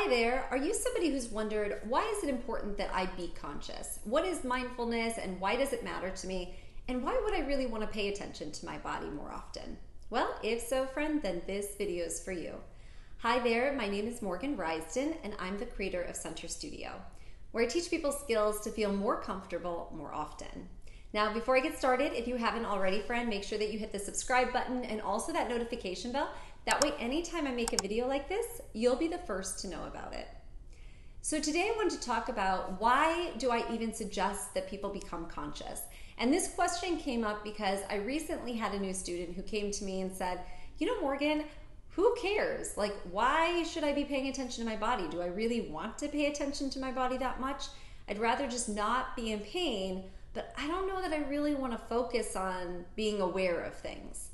Hi there. Are you somebody who's wondered, why is it important that I be conscious? What is mindfulness and why does it matter to me? And why would I really want to pay attention to my body more often? Well, if so, friend, then this video is for you. Hi there. My name is Morgan Risden and I'm the creator of Center Studio, where I teach people skills to feel more comfortable more often. Now, before I get started, if you haven't already, friend, make sure that you hit the subscribe button and also that notification bell. That way, anytime I make a video like this, you'll be the first to know about it. So today I want to talk about why do I even suggest that people become conscious? And this question came up because I recently had a new student who came to me and said, you know, Morgan, who cares? Like, why should I be paying attention to my body? Do I really want to pay attention to my body that much? I'd rather just not be in pain, but I don't know that I really want to focus on being aware of things.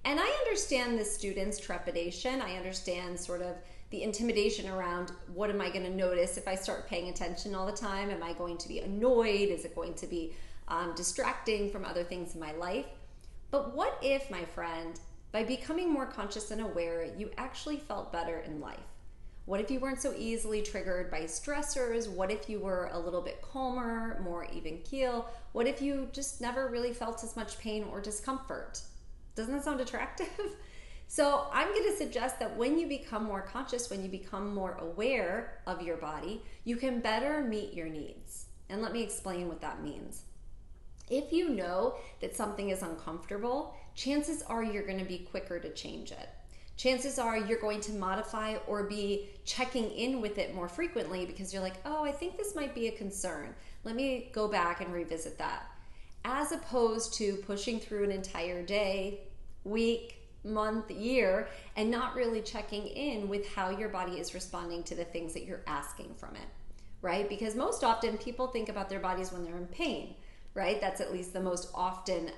And I understand the student's trepidation. I understand sort of the intimidation around what am I going to notice if I start paying attention all the time? Am I going to be annoyed? Is it going to be distracting from other things in my life? But what if, my friend, by becoming more conscious and aware, you actually felt better in life? What if you weren't so easily triggered by stressors? What if you were a little bit calmer, more even keel? What if you just never really felt as much pain or discomfort? Doesn't that sound attractive? So I'm going to suggest that when you become more conscious, when you become more aware of your body, you can better meet your needs. And let me explain what that means. If you know that something is uncomfortable, chances are you're going to be quicker to change it. Chances are you're going to modify or be checking in with it more frequently because you're like, oh, I think this might be a concern. Let me go back and revisit that. As opposed to pushing through an entire day, week, month, year, and not really checking in with how your body is responding to the things that you're asking from it, right? Because most often people think about their bodies when they're in pain, right? That's at least the most often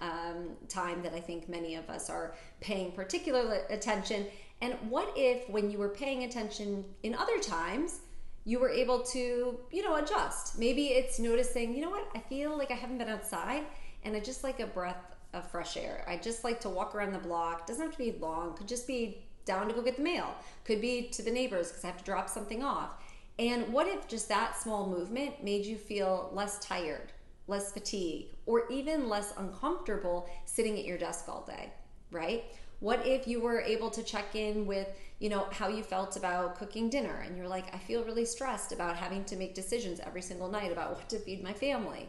time that I think many of us are paying particular attention. And what if when you were paying attention in other times, you were able to, adjust? Maybe it's noticing, you know what, I feel like I haven't been outside and I just like a breath of fresh air. I just like to walk around the block. Doesn't have to be long. Could just be down to go get the mail. Could be to the neighbors because I have to drop something off. And what if just that small movement made you feel less tired, less fatigued, or even less uncomfortable sitting at your desk all day, right? What if you were able to check in with, how you felt about cooking dinner and you're like, I feel really stressed about having to make decisions every single night about what to feed my family.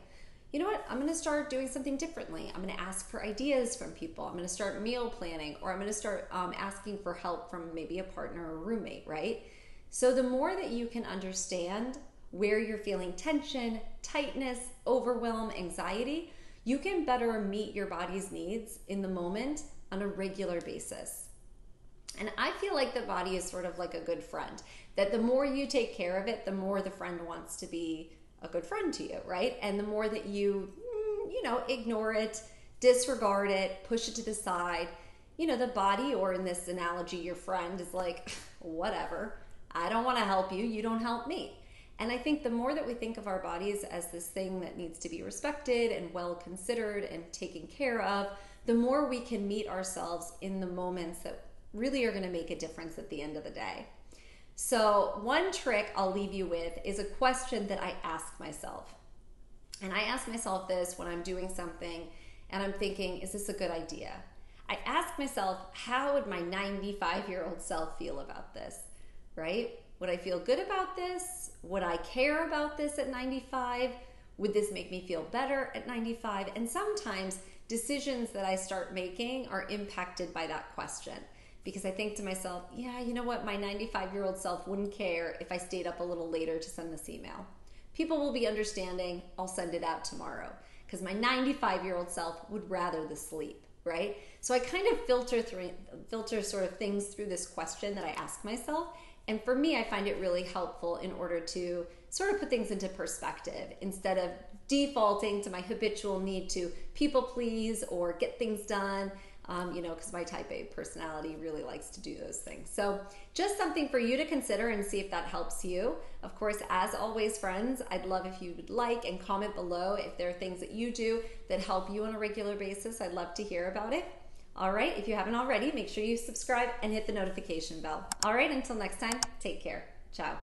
You know what? I'm going to start doing something differently. I'm going to ask for ideas from people. I'm going to start meal planning, or I'm going to start asking for help from maybe a partner or a roommate, right? So the more that you can understand where you're feeling tension, tightness, overwhelm, anxiety, you can better meet your body's needs in the moment on a regular basis. And I feel like the body is sort of like a good friend, that the more you take care of it, the more the friend wants to be a good friend to you, right? And the more that you, ignore it, disregard it, push it to the side, the body, or in this analogy, your friend is like, whatever, I don't want to help you, you don't help me. And I think the more that we think of our bodies as this thing that needs to be respected and well considered and taken care of, the more we can meet ourselves in the moments that really are going to make a difference at the end of the day. So one trick I'll leave you with is a question that I ask myself. And I ask myself this when I'm doing something and I'm thinking, is this a good idea? I ask myself, how would my 95-year-old self feel about this, right? Would I feel good about this? Would I care about this at 95? Would this make me feel better at 95? And sometimes decisions that I start making are impacted by that question. Because I think to myself, yeah, you know what? My 95-year-old self wouldn't care if I stayed up a little later to send this email. People will be understanding. I'll send it out tomorrow. Because my 95-year-old self would rather the sleep, right? So I kind of filter sort of things through this question that I ask myself. And for me, I find it really helpful in order to sort of put things into perspective instead of defaulting to my habitual need to people please or get things done. Because my type A personality really likes to do those things. So just something for you to consider and see if that helps you. Of course, as always, friends, I'd love if you would like and comment below if there are things that you do that help you on a regular basis. I'd love to hear about it. All right, if you haven't already, make sure you subscribe and hit the notification bell. All right, until next time, take care. Ciao.